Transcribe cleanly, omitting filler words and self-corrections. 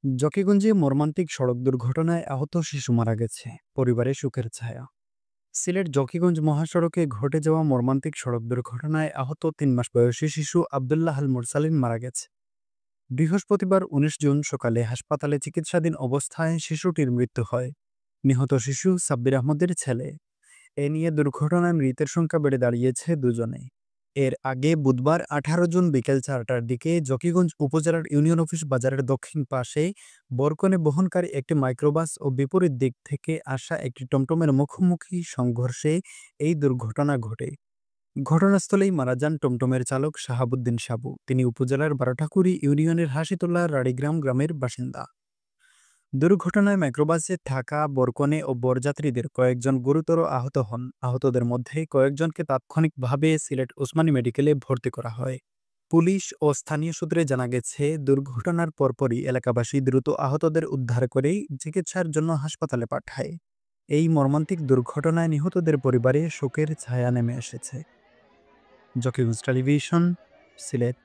জকিগঞ্জে মর্মান্তিক সড়ক দুর্ঘটনায় আহত শিশু মারা গেছে, পরিবারে শোকের ছায়া। সিলেট জকিগঞ্জ মহাসড়কে ঘটে যাওয়া মর্মান্তিক সড়ক দুর্ঘটনায় আহত ৩ মাস বয়সী শিশু আবদুল্লাহ আল মুরসালিন মারা গেছে। বৃহস্পতিবার ১৯ জুন সকালে হাসপাতালে চিকিৎসাধীন অবস্থায় শিশুটির মৃত্যু হয়। নিহত শিশু সাব্বির আহমদের ছেলে। এ নিয়ে দুর্ঘটনায় মৃতের সংখ্যা বেড়ে দাঁড়িয়েছে দুজনে। এর আগে বুধবার ১৮ জুন বিকেল ৪টার দিকে জকিগঞ্জ উপজেলার ইউনিয়ন অফিস বাজারের দক্ষিণ পাশে বরকনে বহনকারী একটি মাইক্রোবাস ও বিপরীত দিক থেকে আসা একটি টমটমের মুখোমুখি সংঘর্ষে এই দুর্ঘটনা ঘটে। ঘটনাস্থলেই মারা যান টমটমের চালক শাহাবুদ্দিন সাবু। তিনি উপজেলার বারোটাকুড়ি ইউনিয়নের হাসিতোলা রাড়িগ্রাম গ্রামের বাসিন্দা। দুর্ঘটনায় মাইক্রোবাসে থাকা বরকনে ও বরযাত্রীদের কয়েকজন গুরুতর আহত হন। আহতদের মধ্যে কয়েকজনকে তাৎক্ষণিকভাবে সিলেট ওসমানী মেডিকেলে ভর্তি করা হয়। পুলিশ ও স্থানীয় সূত্রে জানা গেছে, দুর্ঘটনার পরপরই এলাকাবাসী দ্রুত আহতদের উদ্ধার করে চিকিৎসার জন্য হাসপাতালে পাঠায়। এই মর্মান্তিক দুর্ঘটনায় নিহতদের পরিবারে শোকের ছায়া নেমে এসেছে। জকিগঞ্জ টেলিভিশন, সিলেট।